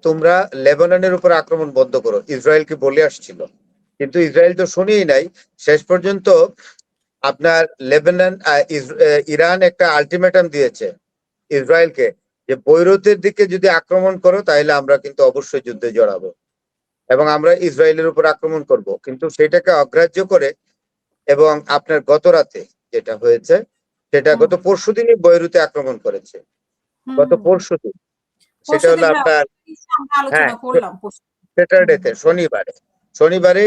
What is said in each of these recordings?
তোমরা লেবাননের উপর আক্রমণ বন্ধ করো, ইসরায়েলকে বলে আসছিল, কিন্তু ইসরায়েল তো শুনেই নাই। শেষ পর্যন্ত আপনার লেবানন ইরান একটা আলটিমেটাম দিয়েছে ইসরায়েলকে, যে বৈরুতের দিকে যদি আক্রমণ করো তাহলে আমরা কিন্তু অবশ্যই যুদ্ধে জড়াবো এবং আমরা ইসরায়েলের উপর আক্রমণ করব। কিন্তু সেটাকে অগ্রাহ্য করে এবং আপনার গত রাতে যেটা হয়েছে, সেটা গত পরশুদিনই বৈরুতে আক্রমণ করেছে। গত পরশুদিন, সেটা হলো আপনার হ্যাঁ স্যাটারডেতে, শনিবারে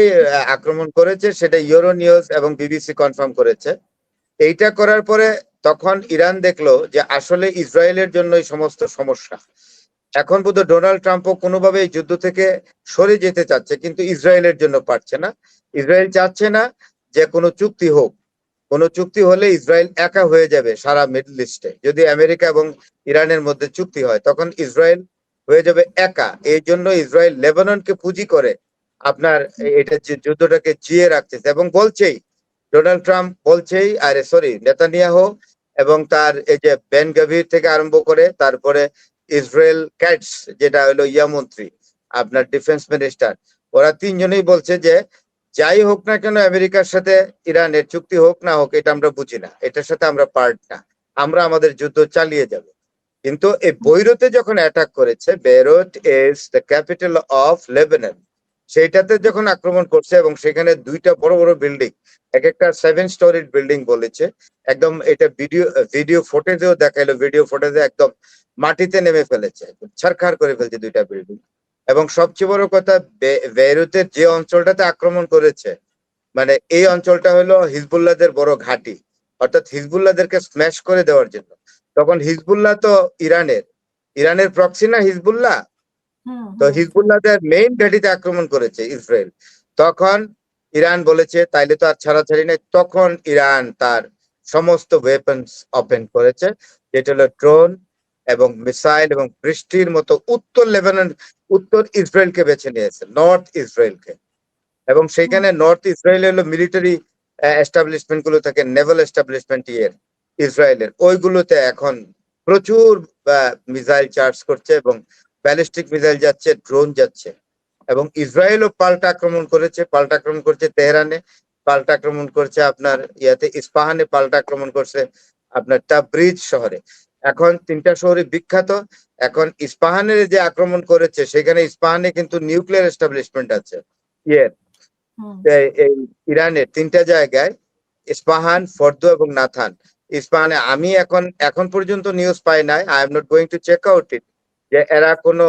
আক্রমণ করেছে, সেটা ইউরো নিউজ এবং বিবিসি কনফার্ম করেছে। এইটা করার পরে তখন ইরান দেখলো যে আসলে ইসরায়েলের জন্যই সমস্ত সমস্যা। এখন বোধহয় ডোনাল্ড ট্রাম্পও কোনোভাবে এই যুদ্ধ থেকে সরে যেতে চাচ্ছে, কিন্তু ইসরায়েলের জন্য পারছে না। ইসরায়েল চাচ্ছে না যে কোনো চুক্তি হোক। কোনো চুক্তি হলে ইসরায়েল একা হয়ে যাবে সারা মিডল ইস্টে। যদি আমেরিকা এবং ইরানের মধ্যে চুক্তি হয় তখন ইসরায়েল হয়ে যাবে একা। এই জন্য ইসরায়েল লেবাননকে পুঁজি করে আপনার এটা যে যুদ্ধটাকে জিয়ে রাখতেছে এবং বলছেই, ডোনাল্ড ট্রাম্প বলছেই, আরে সরি নেতানিয়াহু এবং তার এই যে বেন গাভির থেকে আরম্ভ করে তারপরে ইসরায়েল ক্যাটস যেটা হলো মন্ত্রী, আপনার ডিফেন্স মিনিস্টার, ওরা তিনজনেই বলছে যে যাই হোক না কেন আমেরিকার সাথে ইরানের চুক্তি হোক না হোক এটা আমরা বুঝি না, এটার সাথে আমরা পার্ট না, আমরা আমাদের যুদ্ধ চালিয়ে যাব। কিন্তু এই বৈরুতে যখন অ্যাটাক করেছে, Beirut is the capital of Lebanon, সেইটাতে যখন আক্রমণ করছে এবং সেখানে দুইটা বড় বড় বিল্ডিং, এক একটা 7 স্টোরিড বিল্ডিং বলেছে, একদম এটা ভিডিও ফুটেজেও দেখাইলো, ভিডিও ফুটেজে একদম মাটিতে নেমে ফেলেছে, ছারখার করে ফেলছে দুইটা বিল্ডিং। এবং সবচেয়ে বড় কথা, বেইরুতের যে অঞ্চলটাতে আক্রমণ করেছে, মানে এই অঞ্চলটা হলো হিজবুল্লাহদের বড় ঘাঁটি, অর্থাৎ হিজবুল্লাহদেরকে স্ম্যাশ করে দেওয়ার জন্য। তখন হিজবুল্লাহ তো ইরানের প্রক্সি না হিজবুল্লাহ, তো হিজবুল্লাহদের মেইন ঘাঁটিতে আক্রমণ করেছে ইসরায়েল। তখন ইরান বলেছে তাইলে তো আর ছাড়াছাড়ি নেই, তখন ইরান তার সমস্ত ওয়েপন্স ওপেন করেছে, যেটা হলো ড্রোন এবং মিসাইল এবং বৃষ্টির মতো উত্তর ইসরায়েলকে বেছে নিয়েছে, নর্থ ইসরায়েলকে। এবং সেইখানে নর্থ ইসরায়েল হলো মিলিটারি এস্টাবলিশমেন্ট গুলো থাকে, নেভাল এস্টাবলিশমেন্ট ইসরায়েলের, ওইগুলোতে এখন প্রচুর মিসাইল চার্জ করছে এবং ব্যালিস্টিক মিসাইল যাচ্ছে, ড্রোন যাচ্ছে। এবং ইসরায়েলও পাল্টা আক্রমণ করছে তেহরানে, পাল্টা আক্রমণ করছে আপনার ইস্পাহানে, পাল্টা আক্রমণ করছে আপনার তাবরিজ শহরে। এখন তিনটা শহরে বিখ্যাত। এখন ইস্পাহানের যে আক্রমণ করেছে, সেখানে ইস্পাহানে কিন্তু নিউক্লিয়ার এস্টাবলিশমেন্ট আছে এই ইরানের তিনটা জায়গায়, ইস্পাহান, ফর্দো এবং নাথান। ইস্পাহানে আমি এখন পর্যন্ত নিউজ পাই নাই, I am not going to check out it, যে এরা কোনো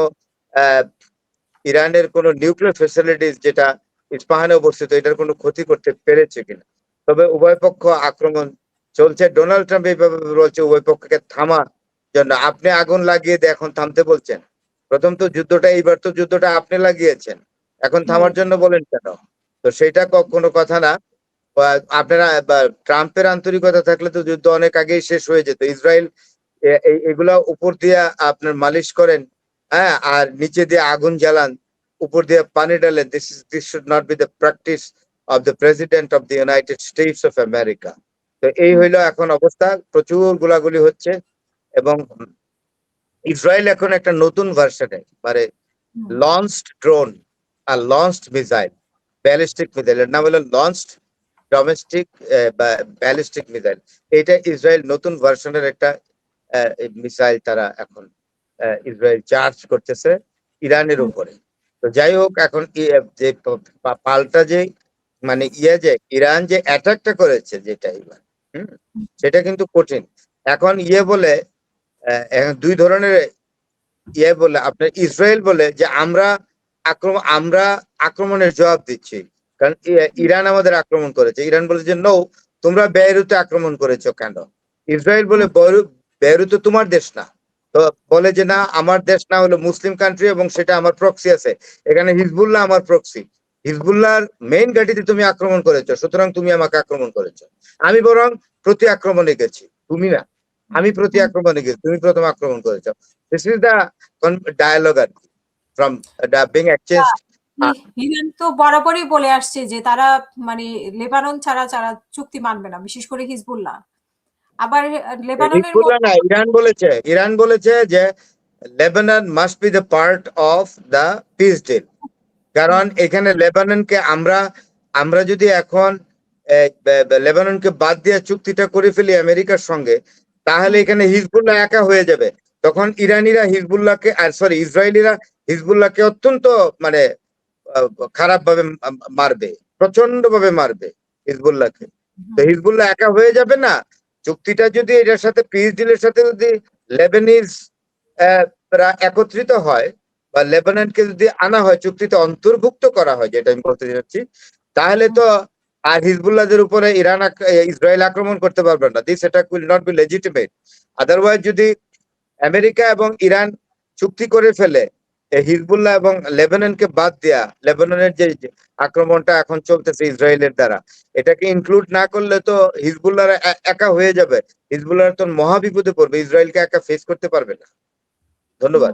ইরানের কোনো নিউক্লিয়ার ফ্যাসিলিটিস যেটা ইস্পাহানে অবস্থিত এটার কোনো ক্ষতি করতে পেরেছে কিনা। তবে উভয় পক্ষ আক্রমণ চলছে। ডোনাল্ড ট্রাম্প এইভাবে বলছে উভয় পক্ষকে থামার জন্য, আপনি আগুন লাগিয়ে দিয়ে এখন থামতে বলছেন। প্রথম তো এইবার তো যুদ্ধটা আপনি লাগিয়েছেন, এখন থামার জন্য বলেন কেন? তো সেটা কোনো কথা না। আপনারা ট্রাম্পের আন্তরিকতা থাকলে তো যুদ্ধ অনেক আগেই শেষ হয়ে যেত। ইসরায়েল এগুলা উপর দিয়ে আপনার মালিশ করেন, হ্যাঁ, আর নিচে দিয়ে আগুন জ্বালান, উপর দিয়ে পানি ঢালেন। This should not be the practice of the president of the United States of America. তো এই হইলো এখন অবস্থা, প্রচুর গোলাগুলি হচ্ছে। এবং ইসরায়েল এখন একটা নতুন ভার্সনে, মানে লঞ্চড ড্রোন আর লঞ্চড মিসাইল, ব্যালিস্টিক মিসাইল, এর নাম হলো লঞ্চড ডোমেস্টিক ব্যালিস্টিক মিসাইল। এটা ইসরায়েল নতুন ভার্সনের একটা মিসাইল তারা এখন ইসরায়েল চার্জ করতেছে ইরানের উপরে। তো যাই হোক, এখন যে পাল্টা যে মানে যে ইরান যে অ্যাটাকটা করেছে যেটা এবার, সেটা কিন্তু কঠিন। এখন বলে দুই ধরনের বলে, আপনার ইসরায়েল বলে যে আমরা আক্রমণের জবাব দিচ্ছি, কারণ ইরান আমাদের আক্রমণ করেছে। ইরান বলে যে নো, তোমরা বেইরুতে আক্রমণ করেছো কেন? ইসরায়েল বলে বেইরুত তো তোমার দেশ না। তো বলে যে না, আমার দেশ না, হলো মুসলিম কান্ট্রি এবং সেটা আমার প্রক্সি আছে, এখানে হিজবুল্লাহ আমার প্রক্সি, হিজবুল্লাহর মেইন ঘাঁটিতে তুমি আক্রমণ করেছো, সুতরাং তুমি আমাকে আক্রমণ করেছো। আমি বরং প্রতি আক্রমণে গেছি, তুমি না। আমি প্রতি আক্রমণে গেছি, তুমি প্রথম আক্রমণ করেছো। দিস ইজ দ্য ডায়ালগ আর কি, ফ্রম বিং এক্সচেঞ্জড। ইরান তো বরাবরই বলে আসছে যে তারা মানে লেবানন ছাড়া চুক্তি মানবে না, বিশেষ করে হিজবুল্লাহ। আবার লেবাননের হিজবুল্লাহ না, ইরান বলেছে যে Lebanon must be the part of the peace deal. কারণ এখানে লেবাননকে আমরা যদি এখন লেবাননকে বাদ দিয়ে চুক্তিটা করে ফেলি আমেরিকার সঙ্গে, তাহলে এখানে হিজবুল্লাহ একা হয়ে যাবে। তখন ইরানিরা হিজবুল্লাহকে ইসরায়েলিরা হিজবুল্লাহকে অত্যন্ত মানে খারাপ ভাবে মারবে, প্রচন্ড ভাবে মারবে হিজবুল্লাহকে। তো হিজবুল্লাহ একা হয়ে যাবে না। চুক্তিটা যদি এটার সাথে পিস ডিলের সাথে যদি লেবানিজ একত্রিত হয় বা লেবাননকে যদি আনা হয়, চুক্তিতে অন্তর্ভুক্ত করা হয়, যেটা আমি বলতে চাচ্ছি, তাহলে তো আর হিজবুল্লাহদের উপরে ইসরায়েল আক্রমণ করতে পারবে না। This attack will not be legitimate. Otherwise যদি আমেরিকা এবং ইরান চুক্তি করে ফেলে হিজবুল্লাহ এবং লেবাননকে বাদ দেয়া, লেবাননের যে আক্রমণটা এখন চলতেছে ইসরায়েলের দ্বারা, এটাকে ইনক্লুড না করলে তো হিজবুল্লাহ একা হয়ে যাবে। হিজবুল্লাহ তো মহা বিপদে পড়বে, ইসরায়েলকে একা ফেস করতে পারবে না। ধন্যবাদ।